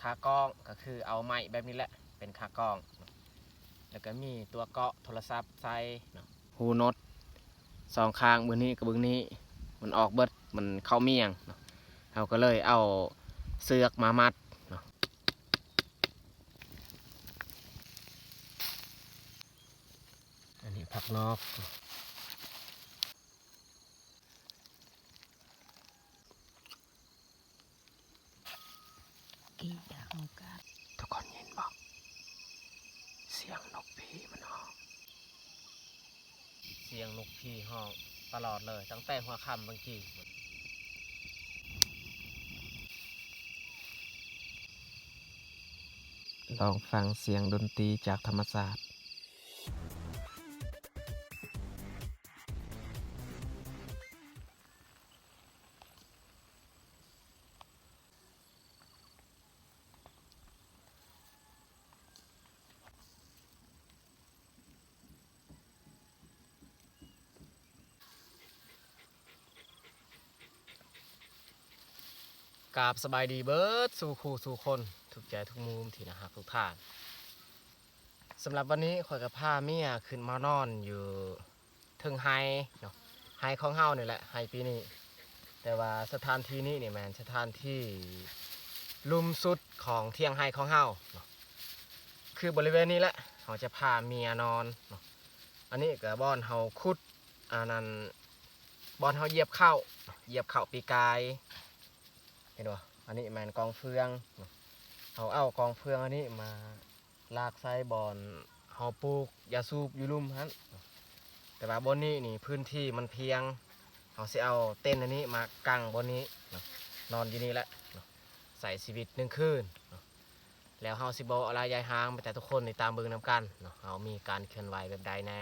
ขากล้องก็คือเอาไม้แบบนี้แหละเป็นขากล้องแล้วก็มีตัวเกาะโทรศัพท์ใส่หูน็อตสองข้างเบื้องนี้กับเบื้องนี้มันออกเบิดมันเข้าเมียงเราก็เลยเอาเสือกมามัดอันนี้ผักนอกกี่อย่างกันทุกคนเห็นบอกเสียงนกพีมันห้องเสียงนกพีห้องตลอดเลยตั้งแต่หัวค่ำบางทีลองฟังเสียงดนตรีจากธรรมศาสตร์กราบสบายดีเบิร์ดสู่คู่สู่คนทุกใจทุกมุมที่นะฮะทุกท่านสำหรับวันนี้ข่อยกับผ้าเมียขึ้นมานอนอยู่เทิงไฮเนาะไฮของเฮานี่แหละไฮปีนี้แต่ว่าสถานที่นี้นี่แมนสถานที่ลุ่มสุดของเที่ยงไฮของเฮาเนาะคือบริเวณนี้แหละเขาจะพาเมียนอนเนาะอันนี้กับบอนเฮาคุดอันนั้นบอนเฮาเหยียบเข้าปีกายเห็นป่ะอันนี้แมนกองเฟืองเขาเอากองเฟืองอันนี้มาลากไส้บอนเฮาปลูกยาสูบอยู่ลุ่มฮั่นแต่ว่าบนนี้นี่พื้นที่มันเพียงเขาสิเอาเต้นอันนี้มากั้งบนนี้นอนอยู่นี่แหละใส่ชีวิต1 คืนแล้วเฮาสิบอกอะไรยายหางไปแต่ทุกคนในตามเบิ่งนำกันเฮามีการเคลื่อนไหวแบบใดแน่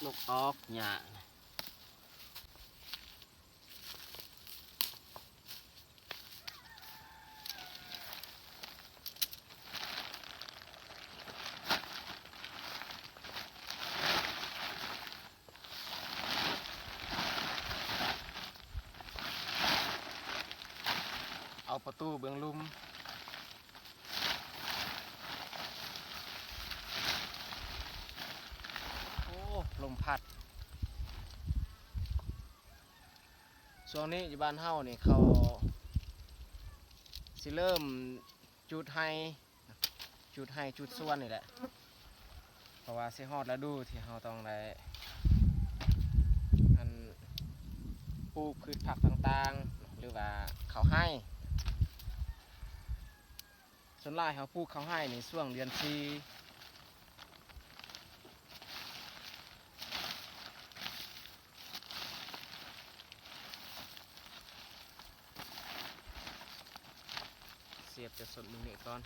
นกออกหญ้าเอาประตูเบื้องลุ่มโอ้ลมพัดช่วงนี้อยู่บ้านเฮานี่เขาสิเริ่มจุดไฮจุดส่วนนี่แหละเพราะว่าสิฮอดฤดูที่เฮาต้องได้อันปลูกพืชผักต่างๆหรือว่าเขาให้ส่วนหลายเขาปลูกเขาให้ในช่วงเดือน4เสียบจะสดมึงนี่ก่อน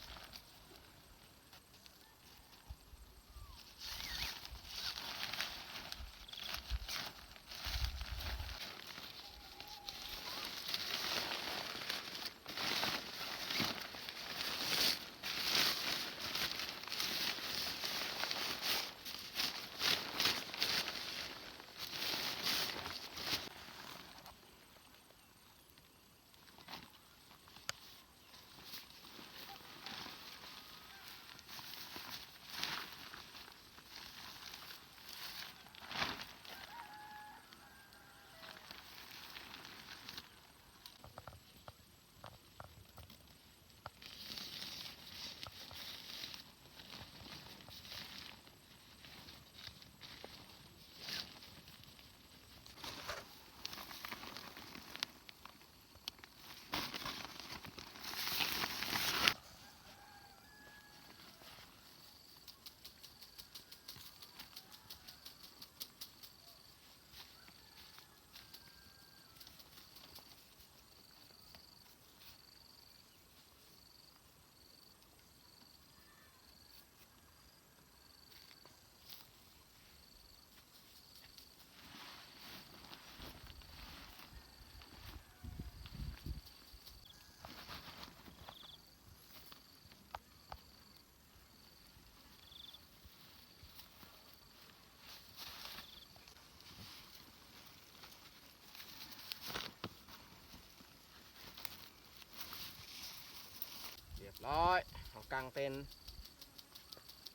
ร้อยเขากางเต็นท์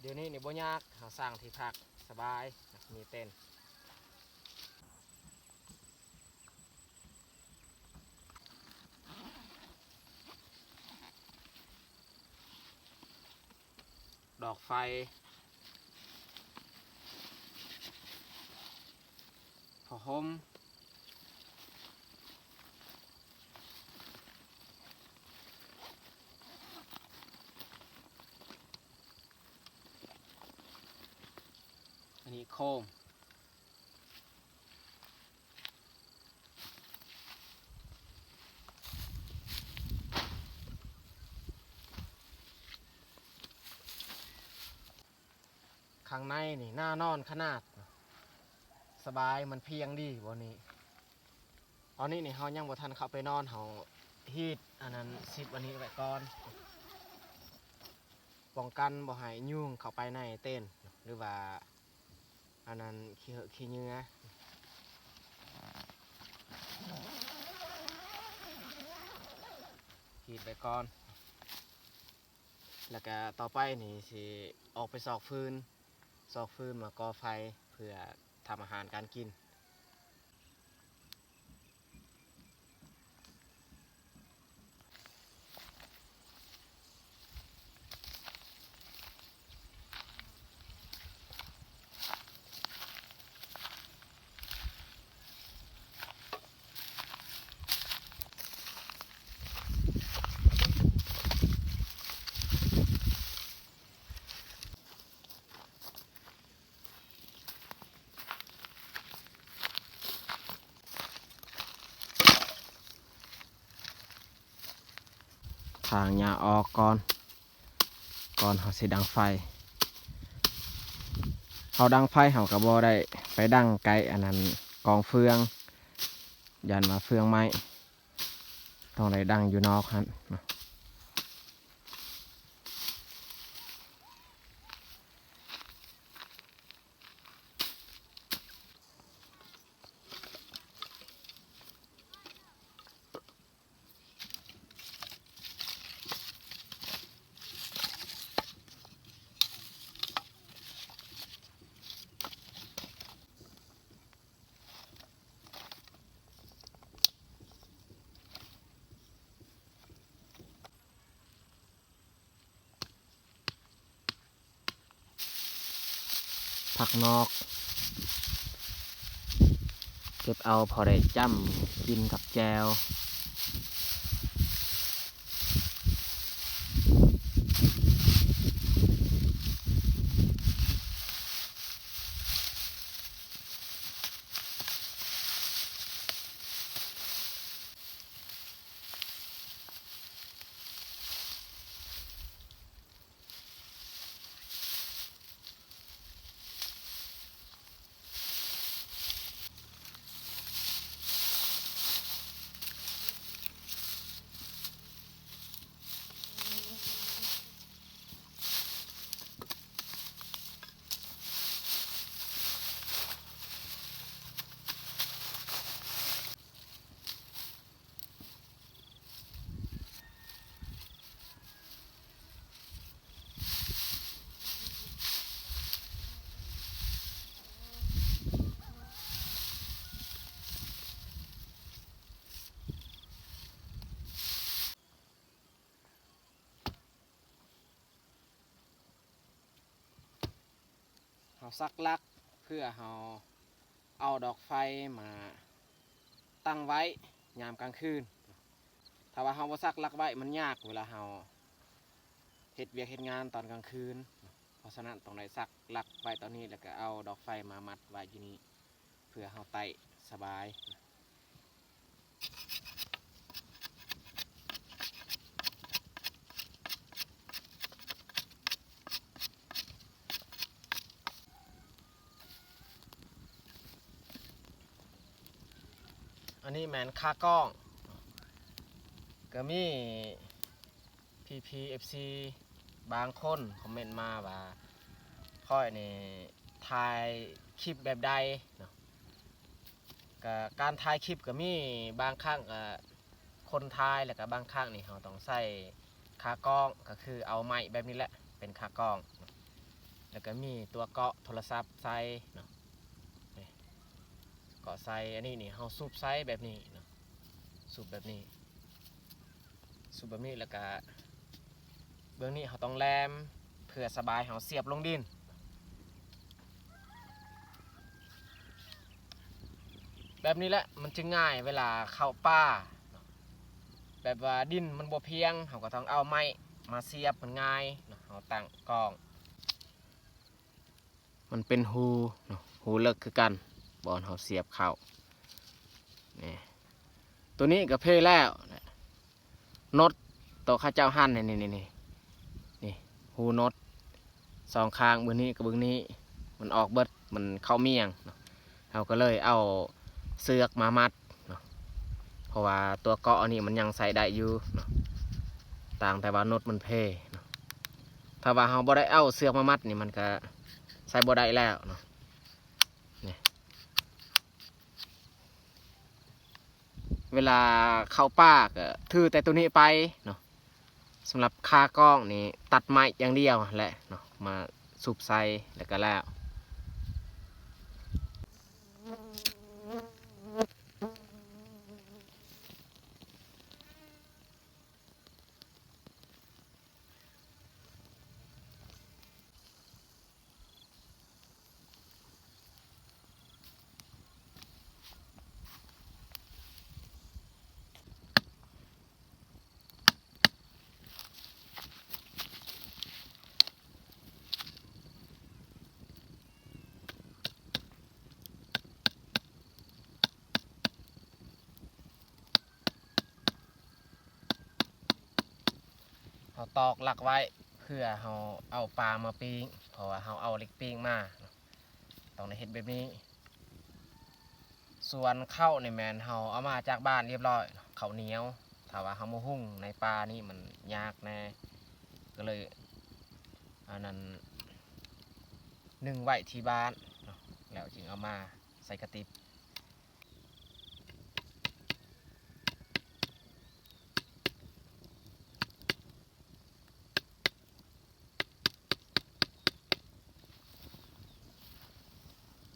เดี๋ยวนี้นี่บ่ยากเขาสร้างที่พักสบายมีเต็นท์ดอกไฟผ้าห่มอันนี้โคมข้างในนี่น่านอนขนาดสบายมันเพียงดีวันนี้ตอนนี้นี่เขายังบ่ทันเข้าไปนอนเขาฮีดอันนั้น10 วันนี้ไว้ก่อนป้องกันบ่ให้ยุ่งเข้าไปในเต็นท์หรือว่าอันนั้นขี้เหอะขี้เหงื่อฮีดไว้ก่อนแล้วก็ต่อไปนี่สิออกไปซอกฟืนมาก่อไฟเพื่อทำอาหารการกินทางหญ้าออกก่อนเขาสิดังไฟเขาดังไฟเขาก็บ่ได้ไปดังไกลอันนั้นกองเฟืองยันมาเฟืองไม้ต้องได้ดังอยู่นอกฮั่นผักนอกเก็บเอาพอได้จ้ำกินกับแจวเขาซักลักเพื่อเขาเอาดอกไฟมาตั้งไว้ยามกลางคืนถ้าว่าเขาบ่ซักลักไว้มันยากเวลาเขาเฮ็ดเวียกเฮ็ดงานตอนกลางคืนเพราะฉะนั้นต้องได้ซักลักไว้ตอนนี้แล้วก็เอาดอกไฟมามัดไว้อยู่นี่เพื่อเขาไต่สบายอันนี้แมนค่ากล้องก็มี PPFC บางคนคอมเมนต์มาว่าค่อยนี่ถ่ายคลิปแบบใดเนาะก็การถ่ายคลิปก็มีบางครั้งก็คนถ่ายแล้วก็บางครั้งนี่เราต้องใส่ ขากล้องก็คือเอาไม้แบบนี้แหละเป็นขากล้องแล้วก็มีตัวเกาะโทรศัพท์ใส่เนาะเกาะใส่อันนี้นี่เฮาสูบใส่แบบนี้เนาะสูบแบบนี้แล้วก็เบื้องนี้เฮาต้องแลมเพื่อสบายเฮาเสียบลงดินแบบนี้แหละมันจึงง่ายเวลาเข้าป่าแบบว่าดินมันบ่เพียงเฮาก็ต้องเอาไม้มาเสียบมันง่ายเนาะเฮาตั้งกล้องมันเป็นหูเนาะหูเลิกคือกันบอลเฮาเสียบเข้านี่ตัวนี้ก็เพแล้วนดตัวข้าเจ้าหั่นนี่หูนดสองข้างเบื้องนี้กับเบื้องนี้มันออกเบิดมันเข้าเมียงเนาะเราก็เลยเอาเสือกมามัดเนาะเพราะว่าตัวเกาะนี่มันยังใส่ได้อยู่เนาะต่างแต่ว่านดมันเพเนาะถ้าว่าเราบ่ได้เอาเสือกมามัดนี่มันก็ใส่บ่ได้แล้วเนาะนี่เวลาเข้าป่าก็ถือแต่ตัวนี้ไปเนาะสำหรับคากล้องนี่ตัดไม้อย่างเดียวแหละเนาะมาสูบใส่แล้วก็แล้วเราตอกหลักไว้เพื่อเราเอาปลามาปิ้งเพราะว่าเราเอาเล็กปิ้งมาต้องได้เห็ดแบบนี้ส่วนข้าวในแมนเราเอามาจากบ้านเรียบร้อยข้าวเหนียวถ้าว่าเรามาหุ้งในปลานี่มันยากแน่ก็เลยอันนั้นนึ่งไว้ที่บ้านแล้วจึงเอามาใส่กระติบ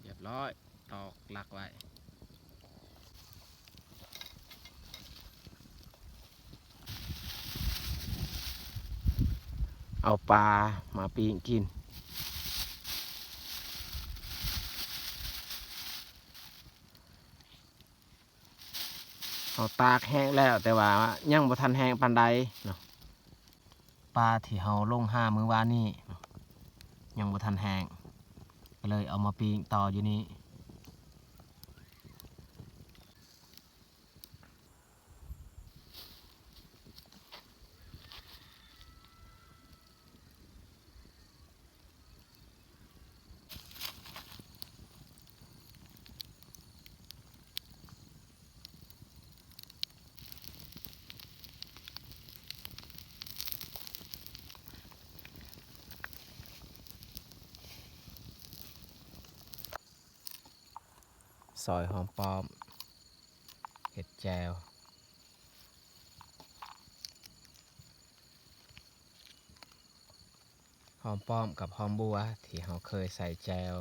เรียบร้อยตอกหลักไว้เอาปลามาปิ้งกินเอาตากแห้งแล้วแต่ว่ายังบ่ทันแห้งปานใดเนาะปลาที่เฮาลงห้ามื้อวานนี้ยังบ่ทันแห้งก็เลยเอามาปิ้งต่ออยู่นี่ซอยหอมป้อมเห็ดแจวหอมป้อมกับหอมบัวที่เราเคยใส่แจว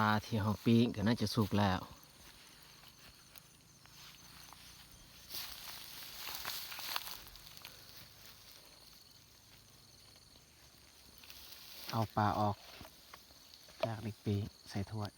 ปลาที่เราปิ้งก็น่าจะสุกแล้ว เอาปลาออกจากดิกปีใส่ถ้วย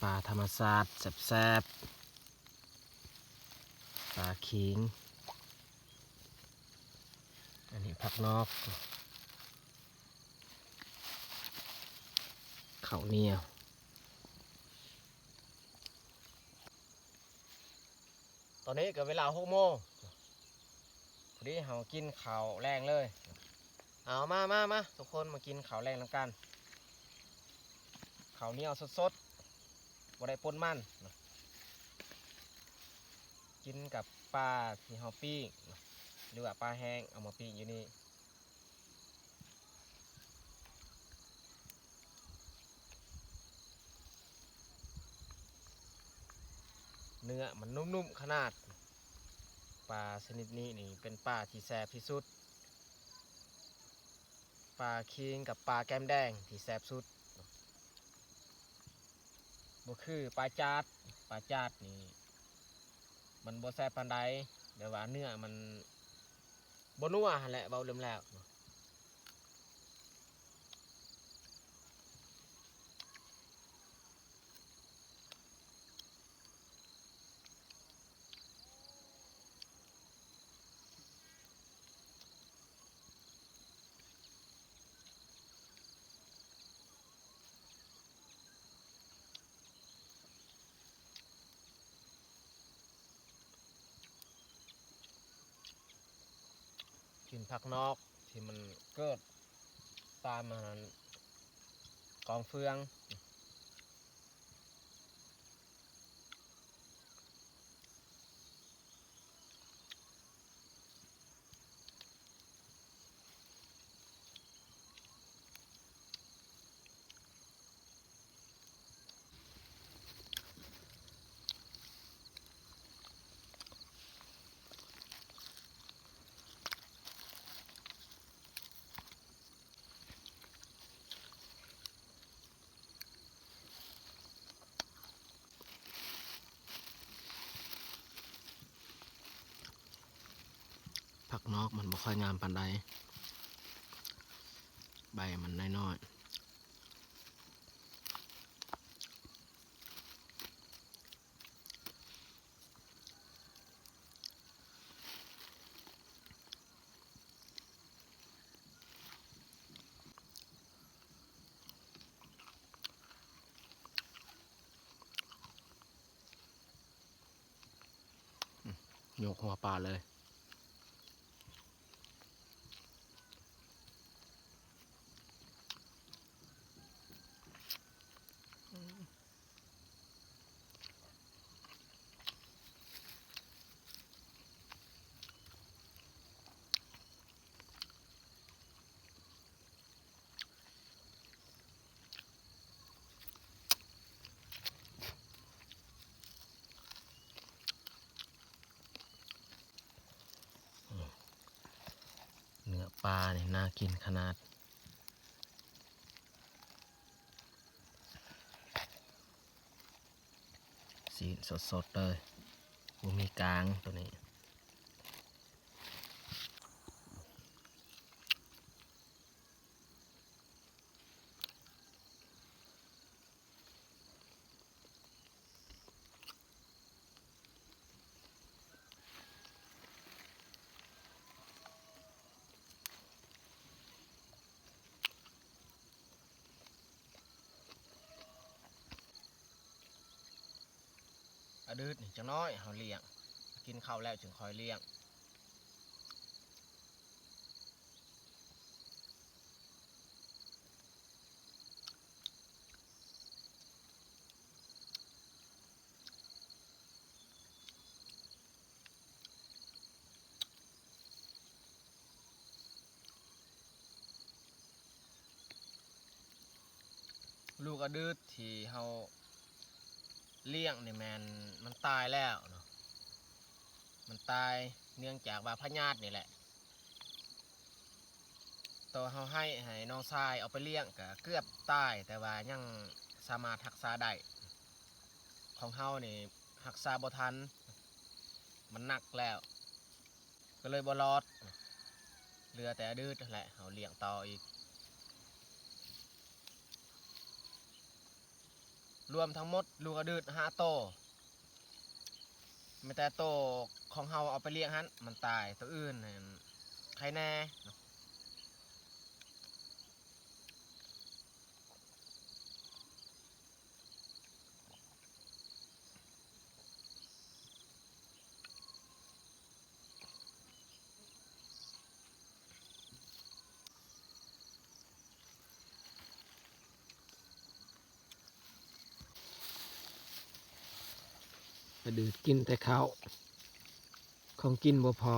ปลาธรรมชาติแซ่บๆปลาขิงอันนี้ผักนอกข้าวเหนียวตอนนี้ก็เวลา6 โมงพอดีเรากินข้าวแรงเลยเอามาทุกคนมากินข้าวแรงน้ำกันข้าวเหนียวสดๆบ่ได้ปนมันกินกับปลาที่เราปิ้งหรือว่าปลาแห้งเอามาปิ้งอยู่นี่เนื้อมันนุ่มๆขนาดปลาชนิดนี้นี่เป็นปลาที่แซ่บที่สุดปลาคิงกับปลาแก้มแดงที่แซ่บสุดบ่คือปลาจาดนี่มันบ่แซ่บปานใดเดี๋ยวว่าเนื้อมันบ่นัวหั่นแหละเว้าเริ่มแล้วกินผักนอกที่มันเกิดตามมันกองเฟืองผักนอกมันบ่ค่อยงามปานใดใบมันน้อยๆยกหัวปลาเลยเนื้อปลาเนี่ยน่ากินขนาดสีสดๆเลยบ่มีกลางตัวนี้อดืดนี่จังน้อยเฮาเลี้ยงกินข้าวแล้วจึงคอยเลี้ยงลูกอดืดที่เฮาเลี้ยงนี่แมนมันตายแล้วเนาะมันตายเนื่องจากว่าพยาธินี่แหละ ตัวเฮาให้น้องชายเอาไปเลี้ยงก็เกือบตายแต่ว่ายังสามารถรักษาได้ของเฮานี่รักษาบ่ทันมันหนักแล้วก็เลยบ่รอดเหลือแต่ดื้อนั่นแหละเฮาเลี้ยงต่ออีกรวมทั้งหมดลูกอดื้อ5 โตไม่แต่โตของเฮาเอาไปเลี้ยงหันมันตายตัวอื่นนั่นใครแน่กระดือกินแต่ข้าวของกินบ่พอ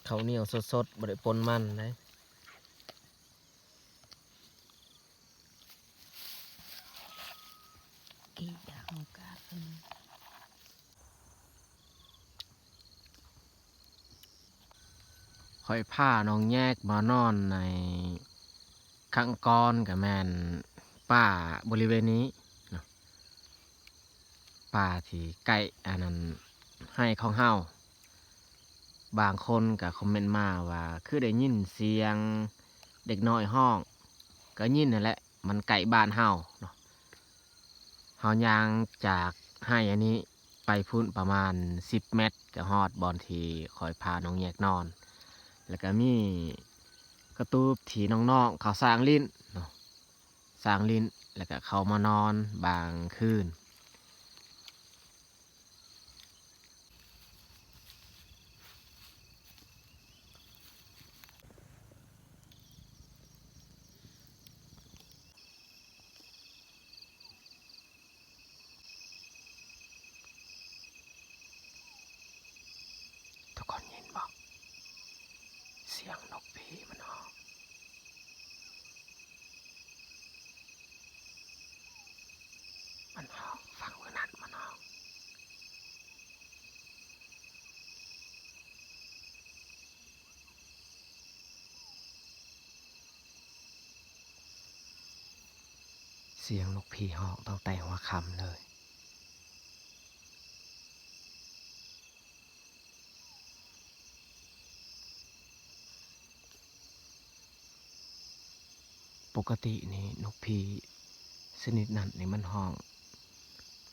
ข้าวเหนียวสดๆบ่ได้ปนมันนะกี่อย่างโอกาสค่อยผ้าน้องแยกมานอนในข้างก้อนกับแมนป่าบริเวณนี้เนาะป่าที่ใกล้อันนั้นให้ของเฮาบางคนก็คอมเมนต์มาว่าคือได้ยินเสียงเด็กน้อยห้องก็ยินนั่นแหละมันไก่บ้านเฮาเนาะเฮายางจากให้อันนี้ไปพุ่นประมาณ10 เมตรก็ฮอดบอนที่คอยพาน้องแยกนอนแล้วก็มีกระตูบที่น้องๆเขาสร้างลิ้นเนาะสร้างลิ้นแล้วก็เขามานอนบางคืนทุกคนยินบอกเสียงนกพีมันร้องมันร้องฟังเมื่อนั้นมันร้องเสียงนกพีร้องตั้งแต่หัวค่ำเลยปกตินี่นกพีชนิดนั้นนี่มันร้อง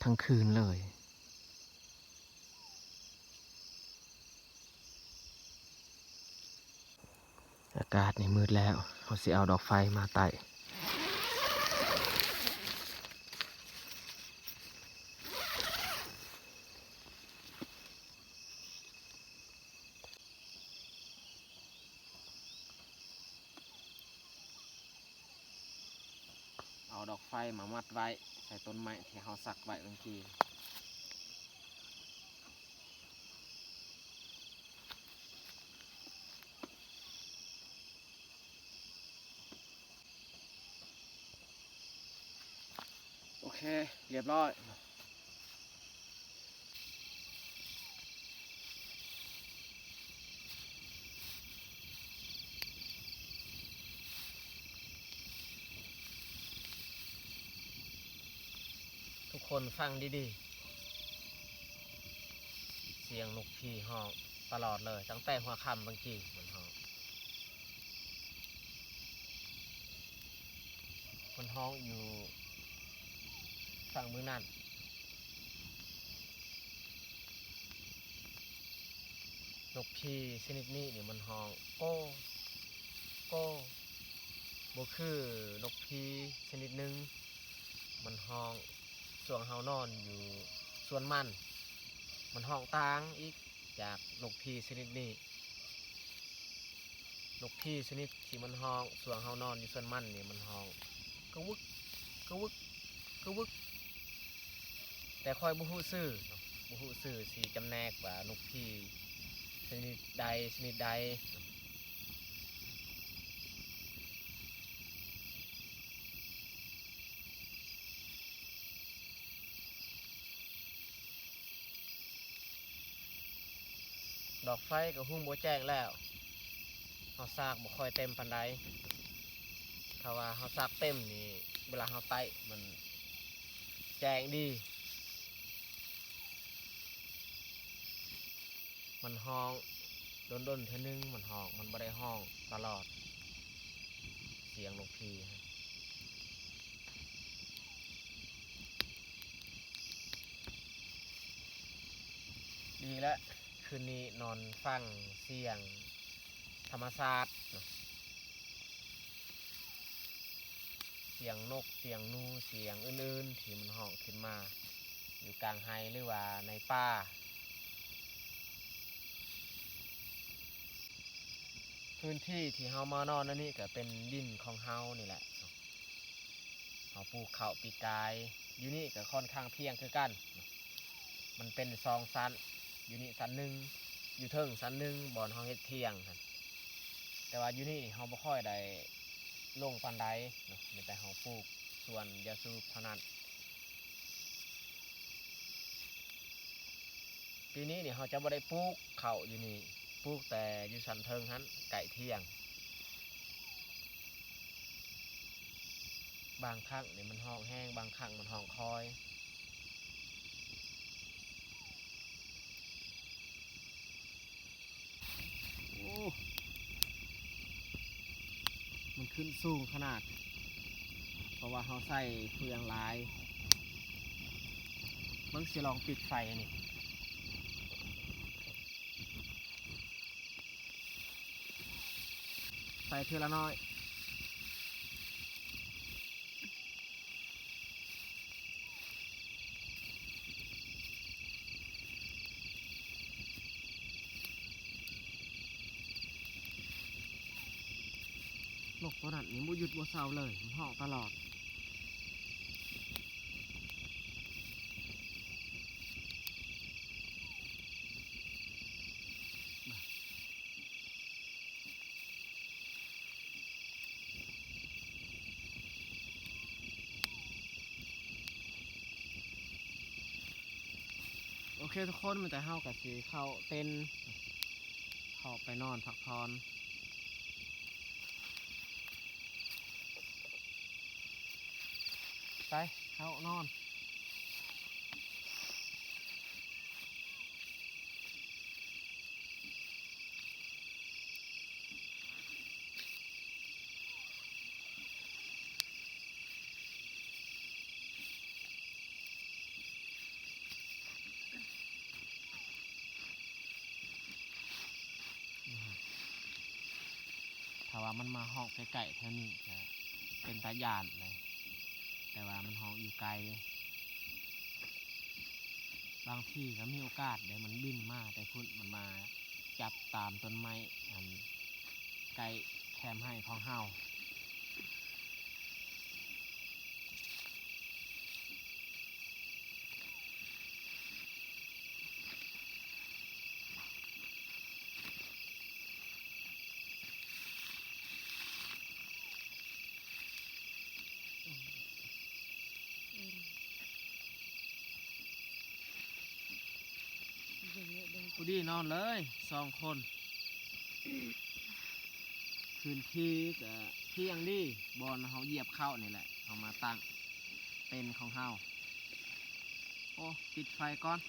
ทั้งคืนเลยอากาศนี่มืดแล้วเขาสิเอาดอกไฟมาไต่เอาดอกไฟมามัดไว้ใส่ต้นไม้ที่เขาสักไว้บางทีโอเคเรียบร้อยทุกคนฟังดีๆเสียงนกพีร้องตลอดเลยตั้งแต่หัวค่ำบางทีมันร้องมันร้องอยู่ฝั่งมือนั่นนกพีชนิดนี้นี่มันร้องโก้โก้บ่คือนกพีชนิดหนึ่งมันร้องส่วงเฮานอนอยู่ส่วนมันห้องต่างอีกจากนกพีชนิดนี้นกพีชนิดที่มันห้องส่วงเฮานอนอยู่ส่วนมันนี่มันห้องกระวึกกระวึกกระวึกแต่คอยบ่ฮู้ชื่อเนาะบ่ฮู้ชื่อสิจำแนกว่านกพีชนิดใดชนิดใด ดอกไฟก็หุ้มโบแจ้งแล้วเฮาซากบ่ค่อยเต็มปานใดถ้าว่าเฮาซากเต็มนี่เวลาเฮาไต่มันแจ้งดีมันห้องดนเท่านึงมันห้องมันบ่ได้ห้องตลอดเสียงนกพีฮะดีแล้วคืนนี้นอนฟังเสียงธรรมชาติเนาะเสียงนกเสียงนูเสียงอื่นๆที่มันห้องขึ้นมาอยู่กลางไฮหรือว่าในป่าพื้นที่ที่เฮามานอนนั่นนี่ก็เป็นดินของเฮานี่แหละเนาะเฮาปลูกข้าวปีกายอยู่นี่ก็ค่อนข้างเพียงคือกันเนาะมันเป็น2 ชั้นอยู่นี่ชั้นหนึ่งอยู่เทิงชั้นหนึ่งบ่อนเฮาเฮ็ดเที่ยงครับแต่ว่าอยู่นี่เฮาบ่ค่อยได้ลงปานใดเนาะมีแต่เฮาปลูกส่วนยาสูบเท่านั้นปีนี้นี่เฮาจะบ่ได้ปลูกข้าวอยู่นี่ปลูกแต่อยู่ชั้นเทิงหั้นไก่เที่ยงบางครั้งนี่มันห้องแห้งบางครั้งมันห้องคอยโอ้มันขึ้นสูงขนาดเพราะว่าเฮาใส่เฟืองลายเบิ่งสิลองปิดไฟนี่ใส่เทื่อละน้อยนกตัวนั้นนี่บ่หยุดบ่เศร้าเลยมันห้องตลอดโอเคทุกคนมันแต่เฮากับสิเข้าเต็นท์เข้าไปนอนพักผ่อนไปเข้านอนถ้าว่ามันมาห้องไกลๆเท่านี้จะเป็นตาย่านเลยแต่ว่ามันห้องอยู่ไกลบางที่ก็มีโอกาสเดี๋ยวมันบินมาแต่พุ่นมันมาจับตามต้นไม้อันไกลแคมให้ของเฮากูดีนอนเลย2 คนคืนที่ก็เที่ยงดีบอลเขาเหยียบเข้านี่แหละเขามาตั้งเป็นของเฮาโอ้ปิดไฟก่อน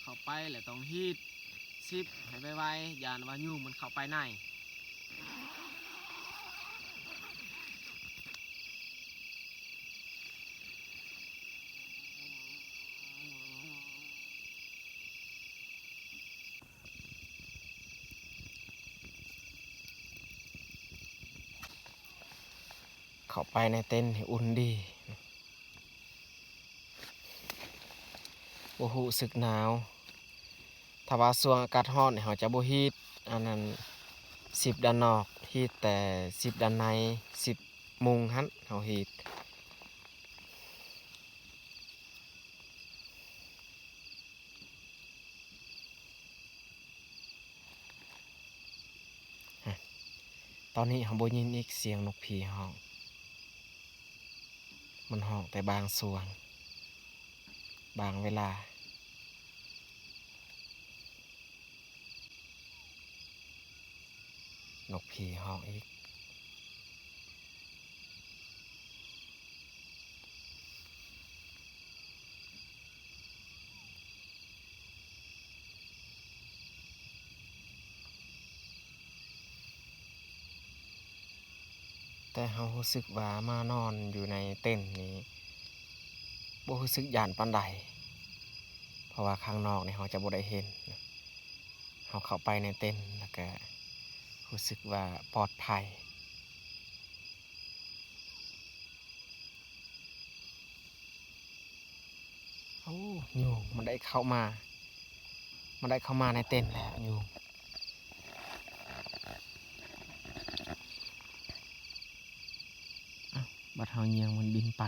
เข้าไปแหละต้องฮีดซิปให้ไวๆยานว่ายุ่งมันเข้าไปในเข้าไปในเต็นท์ให้อุ่นดีโอ้โหสึกหนาว ถ้าว่าช่วงอากาศร้อนเนี่ยเขาจะบ่ฮีตอันนั้น10ด้านนอกฮีตแต่10ด้านใน10มุงหั้นเขาฮีตตอนนี้เขาบ่ยินอีกเสียงนกผีฮ้องมันฮ้องแต่บางส่วงบางเวลานกผีฮ้องอีกแต่เขารู้สึกว่ามานอนอยู่ในเต็นท์นี้บ่รู้สึกย้านปานใดเพราะว่าข้างนอกนี่เขาจะบ่ได้เห็นเขาเข้าไปในเต็นท์แล้วก็รู้สึกว่าปลอดภัยโอ้ยุงมันได้เข้ามาในเต็นท์แล้วยุงบัดเฮาเยียงมันบินไป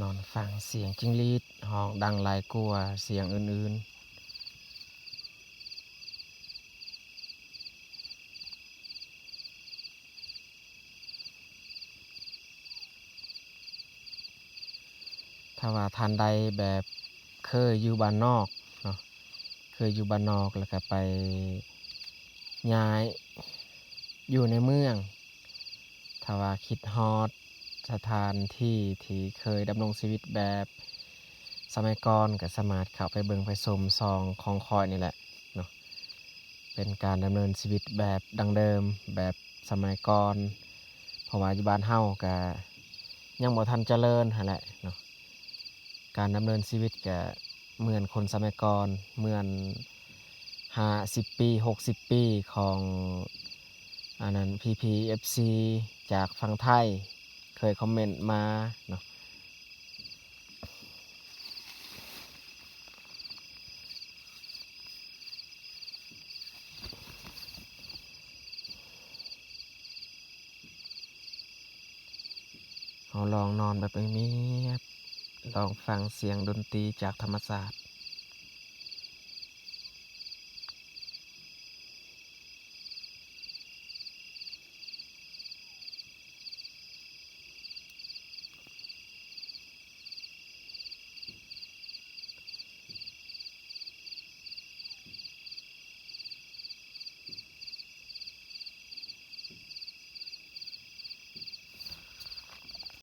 นอนฟังเสียงจิ้งหรีดร้องดังหลายกว่าเสียงอื่นๆถ้าว่าท่านใดแบบเคยอยู่บ้านนอกเนาะเคยอยู่บ้านนอกแล้วก็ไปย้ายอยู่ในเมืองถ้าว่าคิดฮอดสถานที่ที่เคยดำรงชีวิตแบบสมัยก่อนก็สามารถเข้าไปเบิ่งไปชมซองของคอยนี่แหละเนาะเป็นการดำเนินชีวิตแบบดังเดิมแบบสมัยก่อนเพราะว่าอยู่บ้านเฮาก็ยังบ่ทันเจริญหั่นแหละเนาะการดำเนินชีวิตก็เหมือนคนสมัยก่อนเหมือน50ปี60ปีของอันนั้น PPFC จากฝั่งไทยเคยคอมเมนต์มาเนาะเราลองนอนแบบเงียบๆลองฟังเสียงดนตรีจากธรรมชาติ